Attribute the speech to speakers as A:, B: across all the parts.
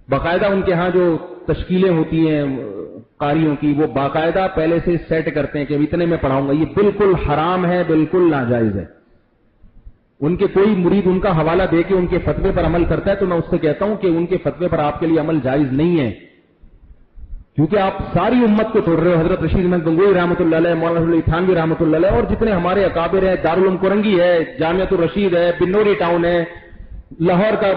A: باقاعدہ ان کے ہاں جو تشکیلیں ہوتی ہیں قاریوں کی، وہ باقاعدہ پہلے سے سیٹ کرتے ہیں کہ اتنے میں پڑھاؤں گا. یہ بالکل حرام ہے، بالکل ناجائز ہے. ان کے کوئی مرید ان کا حوالہ دے کے ان کے فتوے پر عمل کرتا ہے تو میں اس سے کہتا ہوں کہ ان کے فتوے پر آپ کے لیے عمل جائز نہیں ہے، کیونکہ آپ ساری امت کو توڑ رہے ہو. حضرت رشید احمد گنگوئی رحمۃ اللہ علیہ، مولانا رفیع تھانوی رحمۃ اللہ علیہ، اور جتنے ہمارے اکابر ہیں، دارالعلوم کورنگی ہے، جامعۃ الرشید ہے، بنوری ٹاؤن ہے، لاہور کا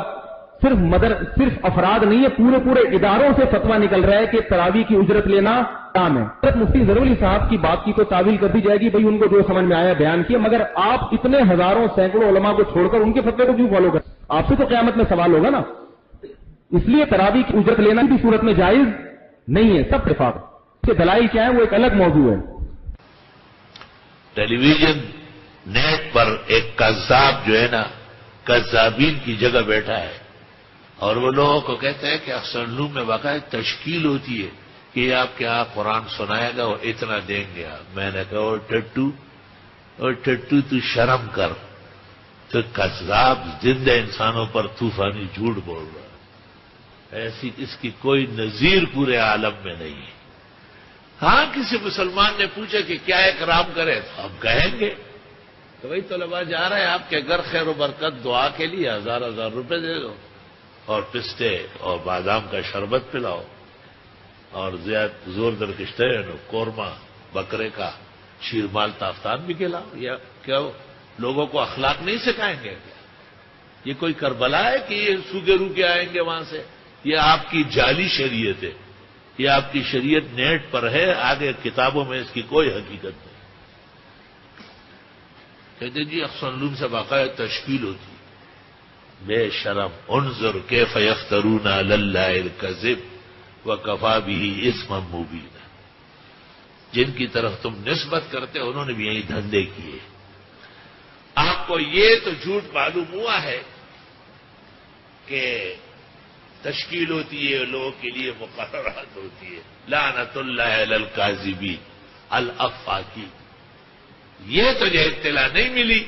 A: صرف افراد نہیں ہے، پورے اداروں سے فتویٰ نکل رہا ہے کہ تراویح کی اجرت لینا حرام ہے. حضرت مفتی ظفر علی صاحب کی بات کی تو تعویل کر دی جائے گی، بھئی ان کو جو سمجھ میں آیا بیان کیا، مگر آپ اتنے ہزاروں سینکڑوں علماء کو چھوڑ کر ان کے فتوے کو کیوں فالو کریں؟ آپ سے تو قیامت میں سوال ہوگا نا. اس لیے تراویح کی اجرت لینا بھی صورت میں جائز نہیں ہے، سب اتفاق. اس کے دلائل کیا ہے وہ ایک الگ موضوع ہے.
B: ٹیلی ویژن نیٹ پر ایک قذاب جو ہے نا، قذابین کی جگہ بیٹھا ہے، اور وہ لوگوں کو کہتے ہیں کہ احسن علوم میں باقاعدہ تشکیل ہوتی ہے کہ یہ آپ کے یہاں قرآن سنائے گا اور اتنا دیں گے آپ. میں نے کہا اور ٹٹو تو شرم کر، تو قذاب زندہ انسانوں پر طوفانی جھوٹ بول رہا ہے. ایسی اس کی کوئی نظیر پورے عالم میں نہیں ہے. ہاں کسی مسلمان نے پوچھا کہ کیا اکرام کرے تو ہم کہیں گے تو وہی طلباء جا رہے ہیں آپ کے گھر، خیر و برکت دعا کے لیے 1000 روپے دے دو اور پستے اور بادام کا شربت پلاؤ اور زور درکشتے قورمہ بکرے کا شیرمال تافتان بھی کھلاؤ. یا کیا لوگوں کو اخلاق نہیں سکھائیں گے کیا؟ یہ کوئی کربلا ہے کہ یہ سوگے روکے آئیں گے وہاں سے؟ یہ آپ کی جعلی شریعت ہے، یہ آپ کی شریعت نیٹ پر ہے، آگے کتابوں میں اس کی کوئی حقیقت نہیں. کہتے جی احسن علوم سے باقاعدہ تشکیل ہوتی. بے شرم، انظر کیف یفترون علی اللہ الکذب وکفی بہ اثما مبینا. جن کی طرف تم نسبت کرتے انہوں نے بھی یہی دھندے کیے. آپ کو یہ تو جھوٹ معلوم ہوا ہے کہ تشکیل ہوتی ہے، لوگوں کے لیے مقررات ہوتی ہے. لعنت اللہ علی الکاذبین الافاکین. یہ تو جو اطلاع نہیں ملی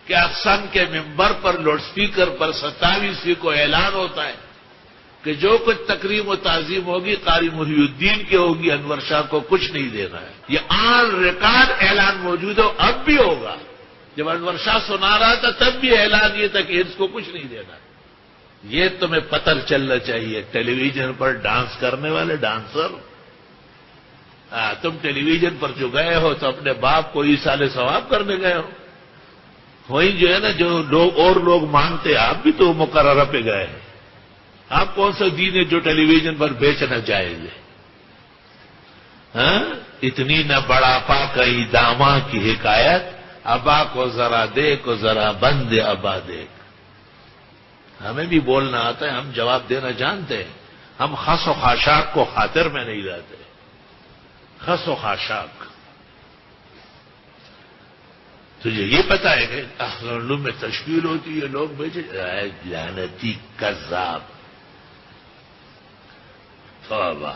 B: کہ اقسام کے ممبر پر لوڈ سپیکر پر 27ویں کو اعلان ہوتا ہے کہ جو کچھ تکریم و تعظیم ہوگی قاری محی الدین کی ہوگی، انور شاہ کو کچھ نہیں دینا ہے. یہ آن ریکارڈ اعلان موجود ہو، اب بھی ہوگا. جب انور شاہ سنا رہا تھا تب بھی اعلان یہ تھا کہ اس کو کچھ نہیں دینا ہے. یہ تمہیں پتہ چلنا چاہیے. ٹیلی ویژن پر ڈانس کرنے والے ڈانسر، تم ٹیلی ویژن پر جو گئے ہو تو اپنے باپ کو ایصال ثواب کرنے گئے ہو. وہی جو ہے نا جو لوگ مانگتے، آپ بھی تو مقررہ پہ گئے ہیں. آپ کون سا دین ہے جو ٹیلی ویژن پر بیچنا جائز ہے؟ ہاں، اتنی نہ بڑاپا کہیں داما کی حکایت، ابا کو ذرا دیکھ ذرا بند ابا دیکھ. ہمیں بھی بولنا آتا ہے، ہم جواب دینا جانتے ہیں. ہم خس و خاشاک کو خاطر میں نہیں لاتے. خس و خاشاک تجھے یہ پتا ہے کہ احسن علوم میں تشکیل ہوتی ہے، لوگ بیچے لعنتی کذاب. توبہ.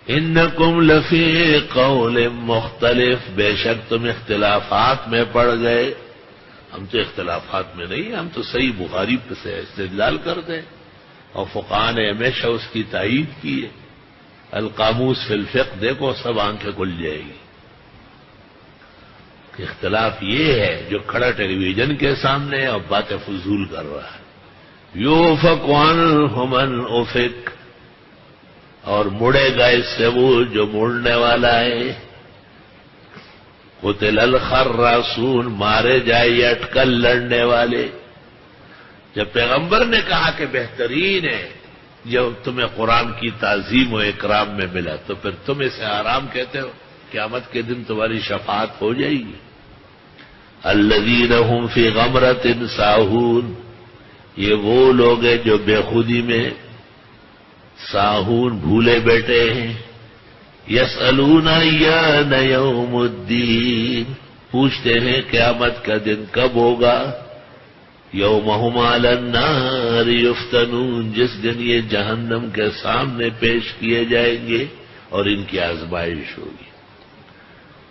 B: انکم لفی قول مختلف، بے شک تم اختلافات میں پڑ گئے. ہم تو اختلافات میں نہیں، ہم تو صحیح بخاری پہ سے استدلال کر دیں، اور فقہاء نے ہمیشہ اس کی تائید کی ہے. القاموس فی الفقہ دیکھو، سب آنکھیں کھل جائے گی. اختلاف یہ ہے جو کھڑا ٹیلی ویژن کے سامنے اور باتیں فضول کر رہا ہے. یوفک عنہ من افک، اور مڑے گا اس سے وہ جو مڑنے والا ہے. قتل الخراسون، مارے جائے یہ اٹکل لڑنے والے. جب پیغمبر نے کہا کہ بہترین ہے جب تمہیں قرآن کی تعظیم و اکرام میں ملا، تو پھر تم اسے آرام کہتے ہو. قیامت کے دن تمہاری شفاعت ہو جائے گی. الذین هم فی غمرۃ ساہون، یہ وہ لوگ ہیں جو بے خودی میں ساہون بھولے بیٹھے ہیں. یسألون ایان یوم الدین، پوچھتے ہیں قیامت کا دن کب ہوگا. یوم هم علی النار یفتنون، جس دن یہ جہنم کے سامنے پیش کیے جائیں گے اور ان کی آزمائش ہوگی.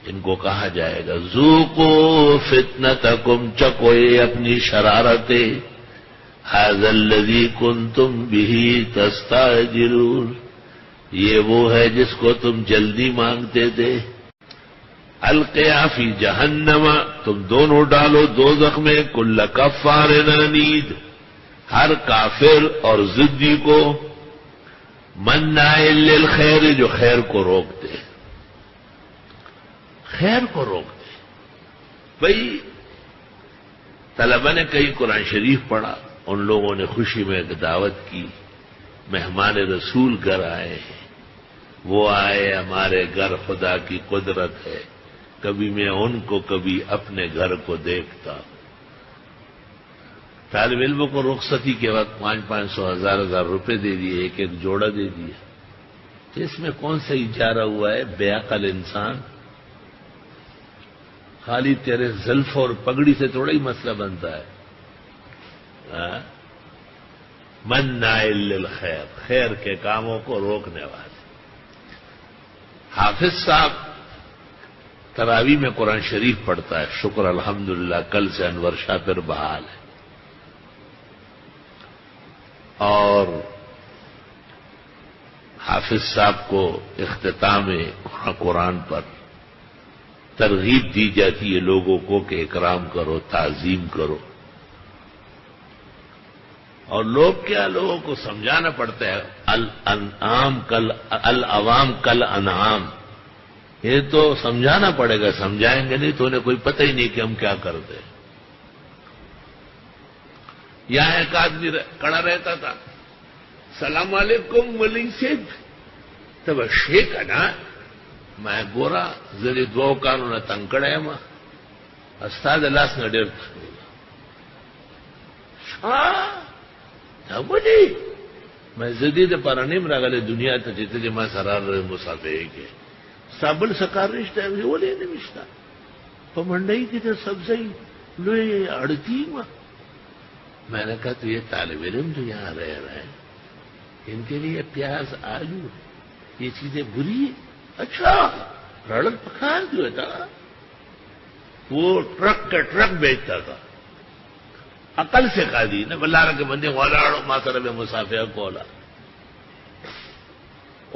B: ان کو کہا جائے گا ذوقوا فتنتکم، چکوئے اپنی شرارتیں. ھذا الذی کنتم بہ تستعجلون، یہ وہ ہے جس کو تم جلدی مانگتے تھے. القیا فی جہنم، تم دونوں ڈالو دوزخ میں کل کفار عنید، ہر کافر اور ضدی کو، مناع للخیر، جو خیر کو روکتے، خیر کو روکتے. بھئی طلبہ نے کئی قرآن شریف پڑھا، ان لوگوں نے خوشی میں ایک دعوت کی، مہمان رسول گھر آئے ہیں، وہ آئے ہمارے گھر، خدا کی قدرت ہے، کبھی میں ان کو کبھی اپنے گھر کو دیکھتا. طالب علموں کو رخصتی کے وقت 500 1000 روپے دے دیے، ایک ایک جوڑا دے دیا. اس میں کون سا اجارہ ہوا ہے؟ بے عقل انسان. خالی تیرے زلف اور پگڑی سے تھوڑا ہی مسئلہ بنتا ہے. مناع للخیر، خیر کے کاموں کو روکنے والے. حافظ صاحب تراویح میں قرآن شریف پڑھتا ہے، شکر الحمدللہ کل سے انور شاہ پر بحال ہے. اور حافظ صاحب کو اختتام قرآن پر ترغیب دی جاتی ہے لوگوں کو کہ اکرام کرو، تعظیم کرو. اور لوگ کیا، لوگوں کو سمجھانا پڑتا ہے. العوام کل انعام، یہ تو سمجھانا پڑے گا، سمجھائیں گے نہیں تو انہیں کوئی پتہ ہی نہیں کہ ہم کیا کرتے ہیں. یہاں ایک آدمی کھڑا رہتا تھا، السلام علیکم ملی صاحب، تب شیخ نا میں گورا زری دو کانوں نہ تنکڑے ما استاد لاس نہ ډیر بولی میں زدید پرانیم راغله دنیا ته چې ته ما سرار مسافر کې سابل سکار رشتہ ہے ولې نه مشتا په منډي کې ته سبزی لوی اڑتی ما. میں نے کہا تو یہ طالب علم جو یہاں رہ رہے ہیں ان کے لیے پیاز آلو یہ چیزیں بری ہیں. اچھا رڑل پکان جو تھا وہ ٹرک کا ٹرک بیچتا تھا. عقل سے کھا دی نا بلارہ کے بندے والاڑو ماترب مسافر کولا.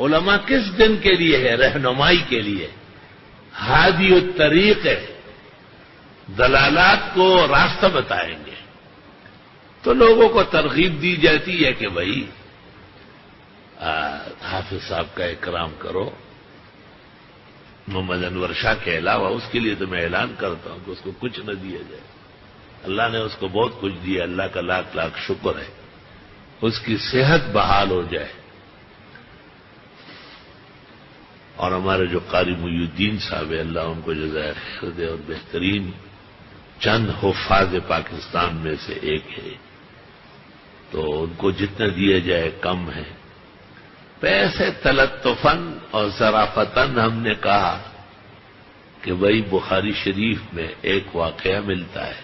B: علماء کس دن کے لیے ہے؟ رہنمائی کے لیے. ہادی الطریق ہے، دلالات کو راستہ بتائیں گے. تو لوگوں کو ترغیب دی جاتی ہے کہ بھائی حافظ صاحب کا اکرام کرو. محمد انور شاہ کے علاوہ اس کے لیے تو میں اعلان کرتا ہوں کہ اس کو کچھ نہ دیا جائے. اللہ نے اس کو بہت کچھ دیا، اللہ کا لاکھ لاکھ شکر ہے. اس کی صحت بحال ہو جائے. اور ہمارے جو قاری محی الدین صاحب ہے، اللہ ان کو جزائے خیر دے، اور بہترین چند حفاظ پاکستان میں سے ایک ہے. تو ان کو جتنا دیا جائے کم ہے. پیسے تلطفاً اور ذرافتاً ہم نے کہا کہ بھائی بخاری شریف میں ایک واقعہ ملتا ہے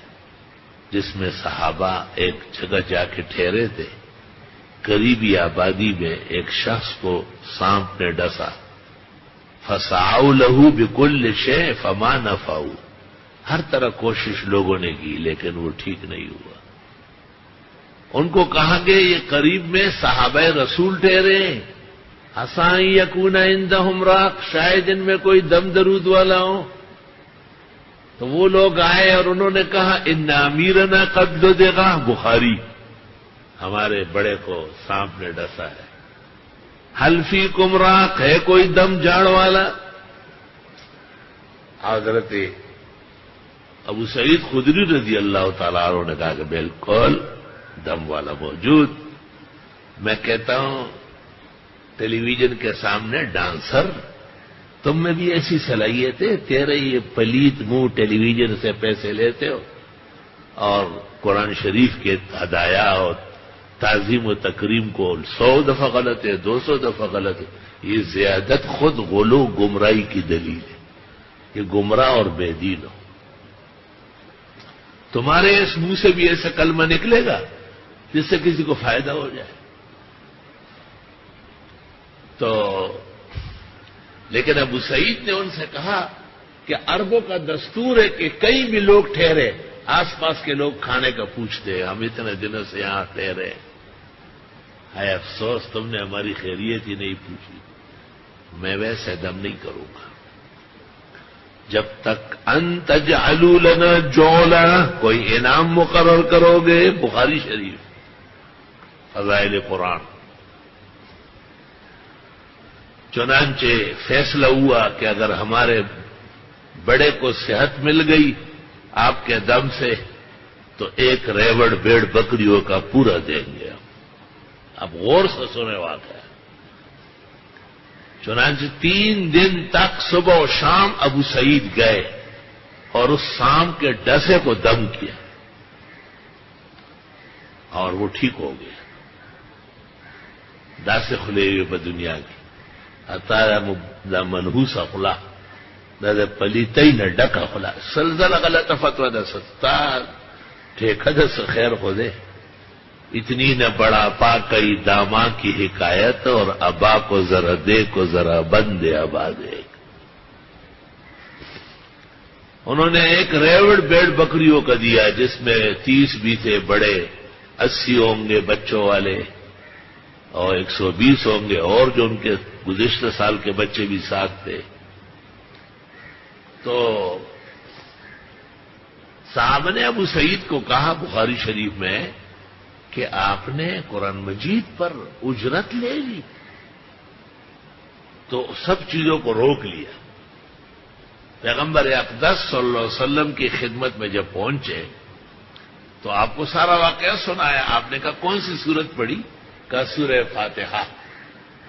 B: جس میں صحابہ ایک جگہ جا کے ٹھہرے تھے. قریبی آبادی میں ایک شخص کو سانپ نے ڈسا. فسعوا له بكل شيء فما نفعوا، ہر طرح کوشش لوگوں نے کی لیکن وہ ٹھیک نہیں ہوا. ان کو کہا کہ یہ قریب میں صحابہ رسول ٹھہرے، عسى يكون عندهم راق، شاید ان میں کوئی دم درود والا ہو. تو وہ لوگ آئے اور انہوں نے کہا ان امیرنا قد لدغ، بخاری ہمارے بڑے کو سانپ نے ڈسا ہے. حل فیکم راق، ہے کوئی دم جاڑ والا؟ حضرت ابو سعید خدری رضی اللہ تعالیٰ عنہ نے کہا کہ بالکل دم والا موجود. میں کہتا ہوں ٹیلی ویژن کے سامنے ڈانسر، تم میں بھی ایسی صلاحیت ہے؟ تیرے یہ پلیت منہ ٹیلی ویژن سے پیسے لیتے ہو اور قرآن شریف کے ہدایہ اور تعظیم و تکریم کو 100 دفعہ غلط ہے، 200 دفعہ غلط ہے. یہ زیادت خود غلو گمراہی کی دلیل ہے. یہ گمراہ اور بے دین ہو. تمہارے اس منہ سے بھی ایسا کلمہ نکلے گا جس سے کسی کو فائدہ ہو جائے. تو لیکن ابو سعید نے ان سے کہا کہ عربوں کا دستور ہے کہ کئی بھی لوگ ٹھہرے، آس پاس کے لوگ کھانے کا پوچھتے ہیں، ہم اتنے دنوں سے یہاں ٹھہرے، ہے افسوس تم نے ہماری خیریت ہی نہیں پوچھی۔ میں ویسے دم نہیں کروں گا جب تک ان تجعلوا لنا جولا، کوئی انعام مقرر کرو گے۔ بخاری شریف فضائل قرآن۔ چنانچہ فیصلہ ہوا کہ اگر ہمارے بڑے کو صحت مل گئی آپ کے دم سے تو ایک ریوڑ بھیڑ بکریوں کا پورا دیں گے۔ اب غور سے سنے واقعہ۔ چنانچہ 3 دن تک صبح و شام ابو سعید گئے اور اس سام کے ڈسے کو دم کیا اور وہ ٹھیک ہو گیا۔ داسے کھلے ہوئے دنیا کی اتارا منحوسا خلا دا پلیتئی نہ ڈکا خلا سلزلہ غلط فتوہ دا سستا ٹھیکہ دا خیر خو دے۔ اتنی نہ بڑا پا کئی داما کی حکایت اور ابا کو ذرا دے کو ذرا بندے ابا دے۔ انہوں نے ایک ریوڑ بیڑ بکریوں کا دیا جس میں 30 بھی تھے بڑے، 80 ہوں گے بچوں والے اور 120 ہوں گے اور جو ان کے گزشتہ سال کے بچے بھی ساتھ تھے۔ تو صاحب نے ابو سعید کو کہا بخاری شریف میں کہ آپ نے قرآن مجید پر اجرت لے لی، تو سب چیزوں کو روک لیا۔ پیغمبر اقدس صلی اللہ علیہ وسلم کی خدمت میں جب پہنچے تو آپ کو سارا واقعہ سنایا۔ آپ نے کہا کون سی سورت پڑھی؟ کہا سورہ فاتحہ۔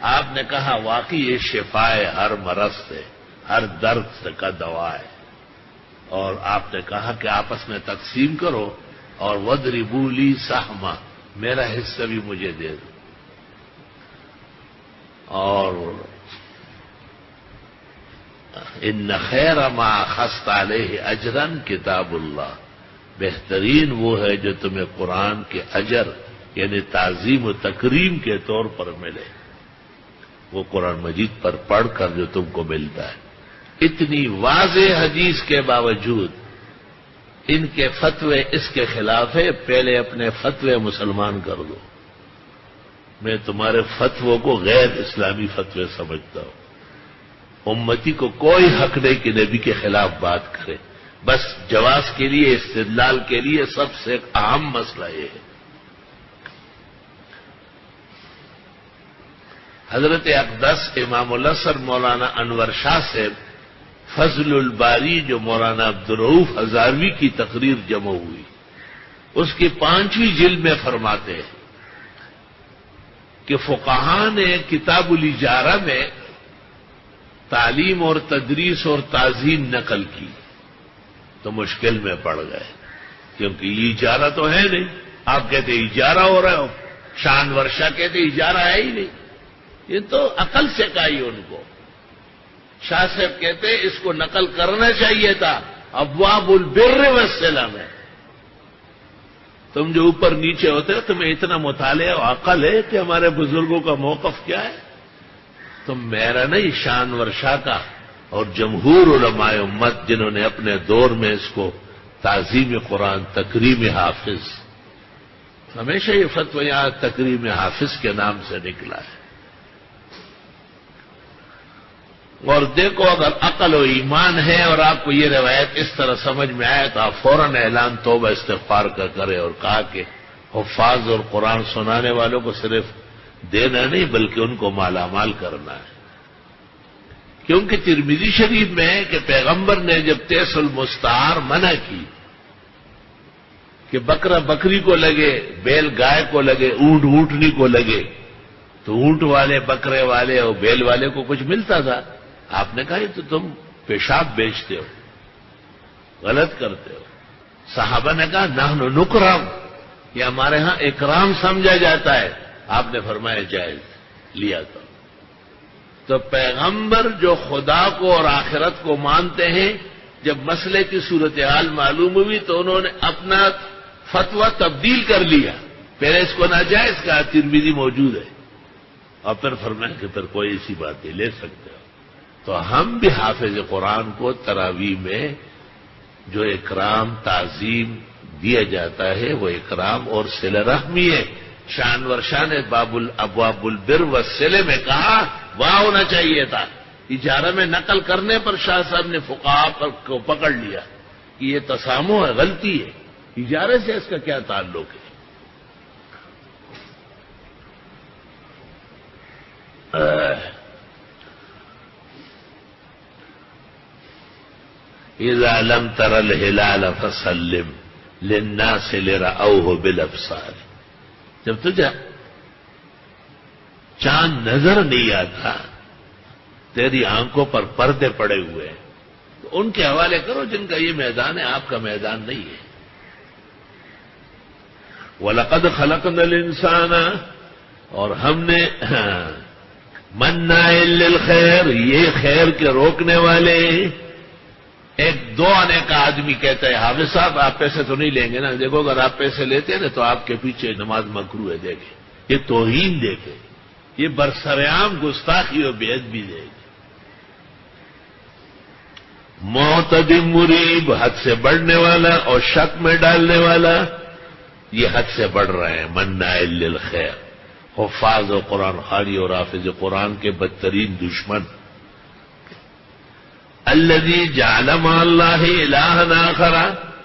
B: آپ نے کہا واقعی یہ شفائے ہر مرض سے، ہر درد کا دوا ہے۔ اور آپ نے کہا کہ آپس میں تقسیم کرو اور وَاضْرِبُوا لِي سَہْمًا، میرا حصہ بھی مجھے دے دو۔ اور ان خیر ما اخذت علیہ اجرا کتاب اللہ، بہترین وہ ہے جو تمہیں قرآن کے اجر یعنی تعظیم و تکریم کے طور پر ملے، وہ قرآن مجید پر پڑھ کر جو تم کو ملتا ہے۔ اتنی واضح حدیث کے باوجود ان کے فتوے اس کے خلاف ہے، پہلے اپنے فتوے مسلمان کر دو۔ میں تمہارے فتووں کو غیر اسلامی فتوے سمجھتا ہوں۔ امتی کو کوئی حق نہیں کہ نبی کے خلاف بات کرے، بس جواز کے لیے استدلال کے لیے سب سے اہم مسئلہ یہ ہے۔ حضرت اقدس امام الاسر مولانا انور شاہ سے فضل الباری جو مولانا عبدالرؤوف ہزاروی کی تقریر جمع ہوئی، اس کی 5ویں جلد میں فرماتے ہیں کہ فقہاء نے کتاب الاجارہ میں تعلیم اور تدریس اور تعظیم نقل کی تو مشکل میں پڑ گئے، کیونکہ یہ اجارہ تو ہے نہیں۔ آپ کہتے اجارہ ہو رہا ہو، شان ورشا کہتے اجارہ ہے ہی نہیں، یہ تو عقل سے کہی ان کو۔ شاہ صاحب کہتے اس کو نقل کرنا چاہیے تھا ابواب البر والصلہ میں۔ تم جو اوپر نیچے ہوتے ہو تمہیں اتنا مطالعہ و عقل ہے کہ ہمارے بزرگوں کا موقف کیا ہے، تو میرا نہیں شان ورشا کا اور جمہور علماء امت جنہوں نے اپنے دور میں اس کو تعظیم قرآن تکریم حافظ، ہمیشہ یہ فتویٰ یہاں تکریم حافظ کے نام سے نکلا ہے۔ اور دیکھو اگر عقل و ایمان ہے اور آپ کو یہ روایت اس طرح سمجھ میں آئے تو آپ فوراً اعلان توبہ استغفار کا کرے اور کہا کہ حفاظ اور قرآن سنانے والوں کو صرف دینا نہیں بلکہ ان کو مالا مال کرنا ہے۔ کیونکہ ترمذی شریف میں ہے کہ پیغمبر نے جب تیس المستعار منع کی کہ بکرا بکری کو لگے، بیل گائے کو لگے، اونٹ اونٹنی کو لگے، تو اونٹ والے بکرے والے اور بیل والے کو کچھ ملتا تھا۔ آپ نے کہا یہ تو تم پیشاب بیچتے ہو، غلط کرتے ہو۔ صحابہ نے کہا نحن نکرم، یہ ہمارے ہاں اکرام سمجھا جاتا ہے۔ آپ نے فرمایا جائز، لیا تو پیغمبر جو خدا کو اور آخرت کو مانتے ہیں، جب مسئلے کی صورتحال معلوم ہوئی تو انہوں نے اپنا فتویٰ تبدیل کر لیا۔ پہلے اس کو ناجائز کہا، ترمذی موجود ہے، اور پھر فرمایا کہ پھر کوئی ایسی بات نہیں لے سکتے ہو۔ تو ہم بھی حافظ قرآن کو تراویح میں جو اکرام، تعظیم دیا جاتا ہے وہ اکرام اور صلہ رحمی ہے. شانور شاہ نے باب ابواب البر والصلہ میں کہا وہاں ہونا چاہیے تھا. اجارہ میں نقل کرنے پر شاہ صاحب نے فقہاء کو پکڑ لیا کہ یہ تسامح ہے، غلطی ہے. اجارے سے اس کا کیا تعلق ہے؟ اذا لم تر الہلال فسلم للناس لرأوه بالابصار. جب تجھے چاند نظر نہیں آتا، تیری آنکھوں پر پردے پڑے ہوئے ہیں، تو ان کے حوالے کرو جن کا یہ میدان ہے، آپ کا میدان نہیں ہے. وَلَقَدْ خَلَقْنَا الْإِنسَانَ، اور ہم نے مَنَّاعٍ لِلْخَيْرِ، یہ خیر کے روکنے والے. ایک دو آنے کا آدمی کہتا ہے حافظ صاحب آپ پیسے تو نہیں لیں گے نا؟ دیکھو اگر آپ پیسے لیتے ہیں نا تو آپ کے پیچھے نماز مکروہ ہے. دیکھیں یہ توہین، دیکھیں یہ برسرعام گستاخی و بے ادبی دے گی. معتد مریب، حد سے بڑھنے والا اور شک میں ڈالنے والا، یہ حد سے بڑھ رہے ہیں. مناع للخیر، حفاظ و قرآن خوانی اور حافظ قرآن کے بدترین دشمن. الذی جعل مع اللہ الہا آخر،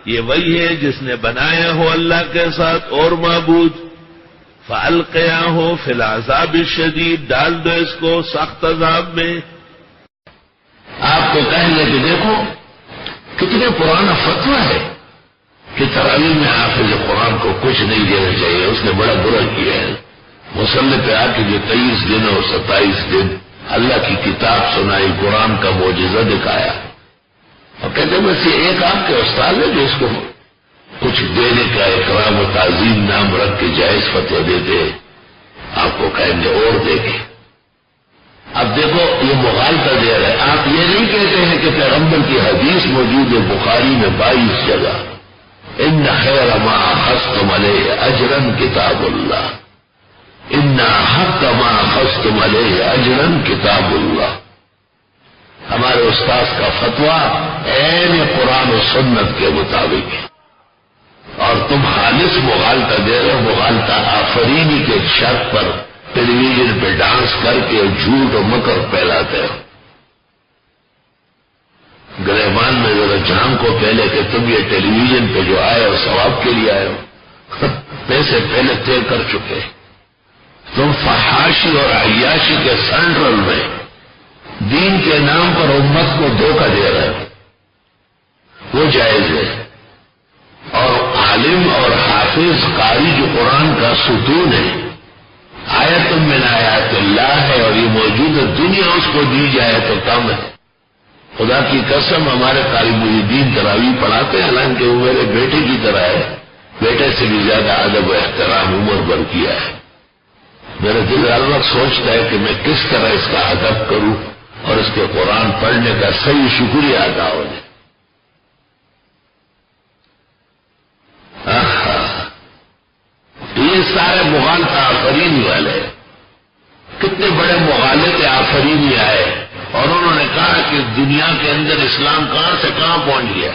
B: یہ وہی ہے جس نے بنایا ہو اللہ کے ساتھ اور معبود. فالقیاہ فی العذاب الشدید، ڈال دو اس کو سخت عذاب میں.
C: آپ کو کہیں گے کہ دیکھو کتنے پرانا فتویٰ ہے کہ تراویح میں حافظ قرآن کو کچھ نہیں دینا چاہیے. اس نے بڑا برا کیا ہے. مصلی پہ آ کے جو 23 دن اور 27 دن اللہ کی کتاب سنائی، قرآن کا معجزہ دکھایا، اور کہتے بس یہ ایک آپ کے استاد ہے جو اس کو کچھ دینے کا اکرام و تعظیم نام رکھ کے جائز فتویٰ دیتے. آپ کو کہیں گے اور دیکھیں. اب دیکھو یہ مغالطہ دے رہے. آپ یہ نہیں کہتے ہیں کہ پیغمبر کی حدیث موجود ہے بخاری میں 22 جگہ، ان خیر ما اخذتم علیہ اجرا کتاب اللہ، ان حق ما اخذتم علیہ اجرا کتاب اللہ. ہمارے استاذ کا فتویٰ عین قرآن و سنت کے مطابق ہے، اور تم خالص مغالطہ دے رہے ہو. مغالطہ آفرینی کے شرط پر ٹیلی ویژن پہ ڈانس کر کے جھوٹ و مکر پھیلاتے ہو. گریبان میں ذرا جان کو پہلے کہ تم یہ ٹیلی ویژن پہ جو آئے ہو ثواب کے لیے آئے ہو، پیسے پہلے طے کر چکے. تم فحاشی اور عیاشی کے سینٹرل میں دین کے نام پر امت کو دھوکہ دے رہے ہو، وہ جائز ہے. اور عالم اور حافظ قاری جو قرآن کا ستون ہے، آیت من آیات اللہ ہے، اور یہ موجود دنیا اس کو دی جائے تو کم ہے. خدا کی قسم ہمارے طالب الدین تراویح پڑھاتے ہیں، حالانکہ وہ میرے بیٹے کی طرح ہے، بیٹے سے بھی زیادہ ادب و احترام عمر بھر کیا ہے. میرا دل ہر وقت سوچتا ہے کہ میں کس طرح اس کا ادب کروں اور اس کے قرآن پڑھنے کا صحیح شکریہ ادا ہو جائے. یہ سارے مغالطہ آفرینی والے کتنے بڑے مغالط آفرینی آئے، اور انہوں نے کہا کہ دنیا کے اندر اسلام کہاں سے کہاں پہنچ گیا،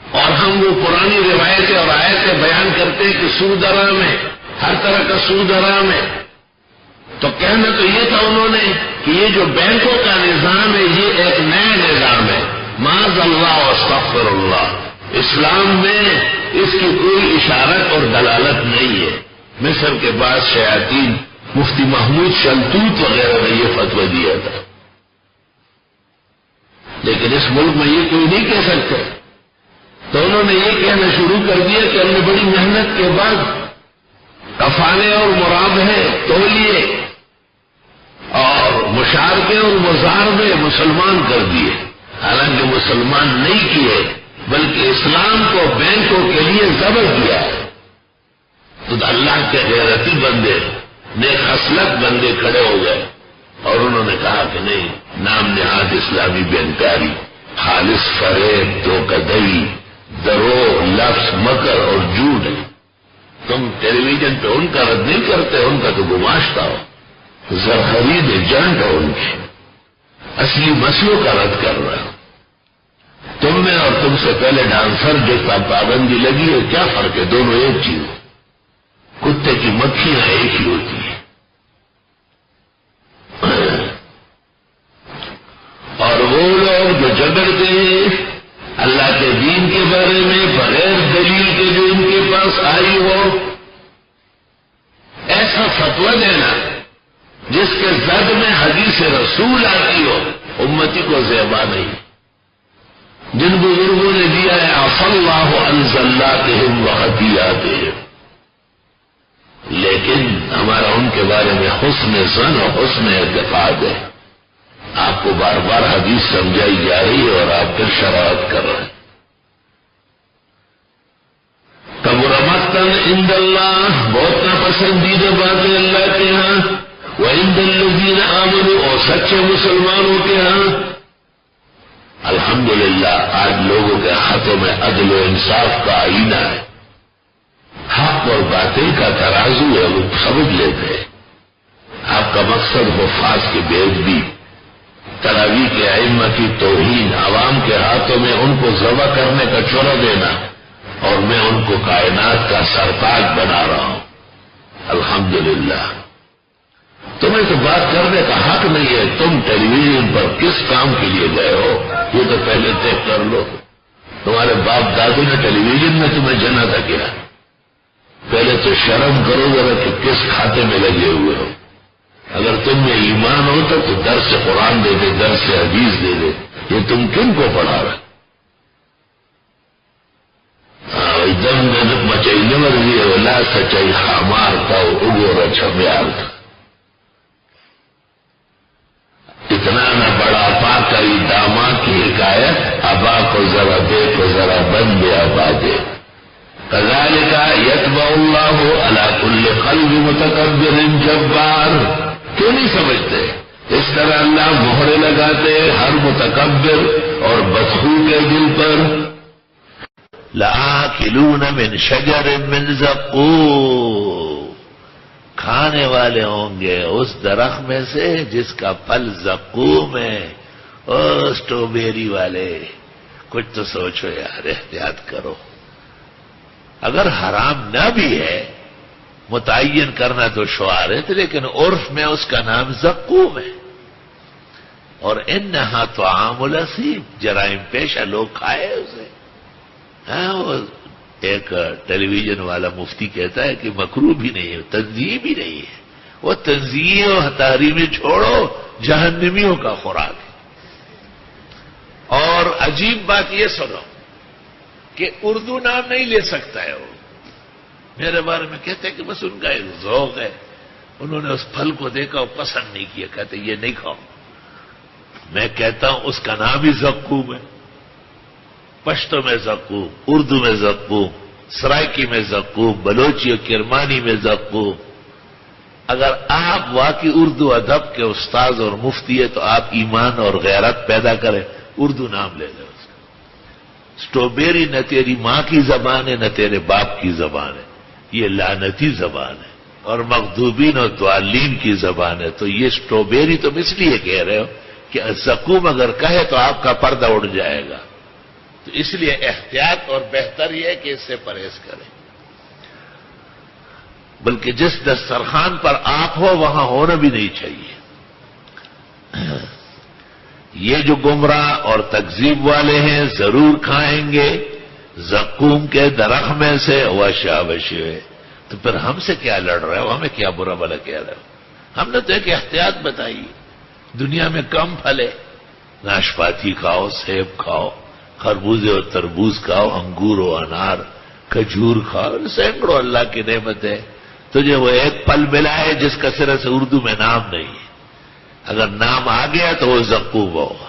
C: اور ہم وہ پرانی روایتیں اور آیتیں بیان کرتے ہیں کہ سود حرام ہے، ہر طرح کا سود حرام ہے. تو کہنا تو یہ تھا انہوں نے کہ یہ جو بینکوں کا نظام ہے یہ ایک نیا نظام ہے. معاذ اللہ و استغفر اللہ. اسلام میں اس کی کوئی اشارت اور دلالت نہیں ہے. مصر کے بعد شیاطین مفتی محمود شلتوت وغیرہ نے یہ فتویٰ دیا تھا، لیکن اس ملک میں یہ کوئی نہیں کہہ سکتے. تو انہوں نے یہ کہنا شروع کر دیا کہ ہم نے بڑی محنت کے بعد کفانے اور مرابحے تولیے اور مشارکے اور مزاربے مسلمان کر دیے، حالانکہ مسلمان نہیں کیے بلکہ اسلام کو بینکوں کے لیے ضبط کیا. تو اللہ کے غیرتی بندے نیک خصلت بندے کھڑے ہو گئے اور انہوں نے کہا کہ نہیں، نام نہاد اسلامی بینکاری، خالص فریب، دھوکہدہی، درو، لفظ، مکر اور جھوٹ ہے. تم ٹیلی ویژن پہ ان کا رد نہیں کرتے، ان کا تو گماشتا ہو، زرخرید ایجنٹ ہو ان کے، اصلی مسئلوں کا رد کر رہا ہو. تم میں اور تم سے پہلے ڈانسر جو پابندی لگی ہے، کیا فرق ہے؟ دونوں ایک چیز، کتے کی مکھیاں ایک ہی ہوتی ہیں۔ اور وہ لوگ جو جھگڑتے ہیں اللہ کے دین کے بارے میں بغیر دلیل کے جو ان کے پاس آئی ہو، ایسا فتویٰ دینا جس کے زد میں حدیث رسول آتی ہو، امتی کو زیبا نہیں۔ جن بزرگوں نے دیا ہے عفا اللہ عن زلاتہم وخطیئاتہم، لیکن ہمارا ان کے بارے میں حسن ظن اور حسن اعتقاد ہے۔ آپ کو بار بار حدیث سمجھائی جا رہی ہے اور آپ پھر شرارت کر رہے ہیں۔ کبر مقتا عند اللہ، بہت ناپسندیدہ بات ہے اللہ کے ہاں، وعند الذین آمنوا، اور سچے مسلمانوں کے ہاں۔ الحمدللہ آج لوگوں کے ہاتھوں میں عدل و انصاف کا آئینہ ہے، حق اور باطل کا ترازو ہے، وہ سمجھ لیتے ہیں۔ آپ کا مقصد حفاظ کی بے ادبی، تراویح کے ائمہ کی توہین، عوام کے ہاتھوں میں ان کو ذبح کرنے کا چورا دینا، اور میں ان کو کائنات کا سرتاج بنا رہا ہوں۔ الحمدللہ تمہیں تو بات کرنے کا حق نہیں ہے، تم ٹیلی ویژن پر کس کام کے لیے گئے ہو یہ تو پہلے طے کر لو۔ تمہارے باپ دادو نے ٹیلی ویژن میں تمہیں جنا تھا کیا؟ پہلے تو شرم کرو ذرا کہ کس کھاتے میں لگے ہوئے ہو۔ اگر تم میں ایمان ہوتا تو درس قرآن دے دے، درس حدیث دے دے، یہ تم کن کو پڑھا رہے؟ ایک دم مچئی مرضی ہے، ولا سچائی خامار تھا، اگو رچمیار تھا۔ اتنا نہ بڑا پا کری داماد کی حکایت، ابا کو ذرا دے کو ذرا بن دے ابا دے۔ کذالک یتبع اللہ علی کل قلب متکبر جبار۔ کیوں نہیں سمجھتے؟ اس طرح اللہ مہرے لگاتے ہر متکبر اور بدخو کے دل پر۔
B: لآکلون من شجر من زقوم، کھانے والے ہوں گے اس درخت میں سے جس کا پھل زقوم ہے۔ او اسٹرابیری والے، کچھ تو سوچو یار، احتیاط کرو۔ اگر حرام نہ بھی ہے، متعین کرنا تو شعار ہے، لیکن عرف میں اس کا نام زقوم ہے۔ اور انہا طعام الاثیم، جرائم پیشہ لوگ کھائے اسے۔ ہاں، وہ ایک ٹیلی ویژن والا مفتی کہتا ہے کہ مکروہ بھی نہیں ہے، تنزیہ بھی نہیں ہے۔ وہ تنزیہ و تحریمی چھوڑو، جہنمیوں کا خوراک ہے۔ اور عجیب بات یہ سنو کہ اردو نام نہیں لے سکتا ہے وہ۔ میرے بارے میں کہتے ہیں کہ بس ان کا ایک ذوق ہے، انہوں نے اس پھل کو دیکھا اور پسند نہیں کیا، کہتے یہ نہیں کھاؤ۔ میں کہتا ہوں اس کا نام ہی زقوم ہے۔ پشتو میں زقوم، اردو میں زقوم، سرائکی میں زقوم، بلوچی اور کرمانی میں زقوم۔ اگر آپ واقعی اردو ادب کے استاذ اور مفتی ہے تو آپ ایمان اور غیرت پیدا کریں، اردو نام لے لیں اس کا۔ اسٹرابیری نہ تیری ماں کی زبان ہے نہ تیرے باپ کی زبان ہے، یہ لعنتی زبان ہے، اور مغضوبین اور ضالین کی زبان ہے۔ تو یہ اسٹرابیری تم اس لیے کہہ رہے ہو کہ زقوم اگر کہے تو آپ کا پردہ اڑ جائے گا، تو اس لیے احتیاط اور بہتر یہ ہے کہ اس سے پرہیز کریں۔ بلکہ جس دسترخوان پر آپ ہو وہاں ہونا بھی نہیں چاہیے۔ یہ جو گمراہ اور تکذیب والے ہیں ضرور کھائیں گے زقوم کے درخت میں سے وشابشے۔ تو پھر ہم سے کیا لڑ رہے ہو؟ ہمیں کیا برا بھلا کہہ رہے ہو؟ ہم نے تو ایک احتیاط بتائی، دنیا میں کم پھلے، ناشپاتی کھاؤ، سیب کھاؤ، خربوزے اور تربوز کھاؤ، انگور و انار، کھجور کھاؤ، سینکڑوں اللہ کی نعمت ہے۔ تجھے وہ ایک پھل ملا ہے جس کا سرے سے اردو میں نام نہیں ہے، اگر نام آ گیا تو وہ زقوم ہوگا۔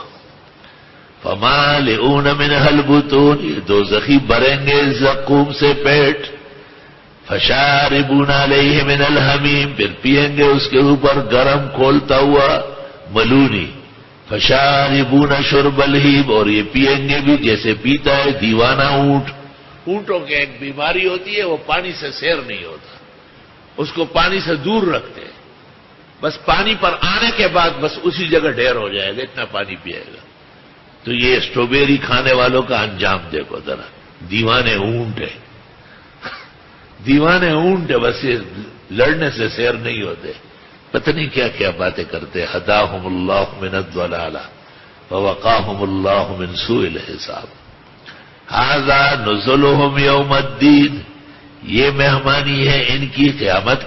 B: فمالئون منها البطون، یہ دوزخی بھریں گے زقوم سے پیٹ۔ فشاربون علیہ من الحمیم، پھر پیئیں گے اس کے اوپر گرم کھولتا ہوا ملونی۔ فشاربون شرب الہیم، اور یہ پیئیں گے بھی جیسے پیتا ہے دیوانہ اونٹ۔ اونٹوں کی ایک بیماری ہوتی ہے، وہ پانی سے سیر نہیں ہوتا، اس کو پانی سے دور رکھتے ہیں، بس پانی پر آنے کے بعد بس اسی جگہ ڈھیر ہو جائے گا، اتنا پانی پیے گا۔ تو یہ اسٹرابیری کھانے والوں کا انجام دیکھو ذرا، دیوانے اونٹ ہے، دیوانے اونٹ ہے، بس یہ لڑنے سے سیر نہیں ہوتے، پتہ نہیں کیا کیا باتیں کرتے. ہداہم اللہ من الضلالہ ووقاہم اللہ من سوء الحساب. ھذا نزلہم یوم الدین، یہ مہمانی ہے ان کی قیامت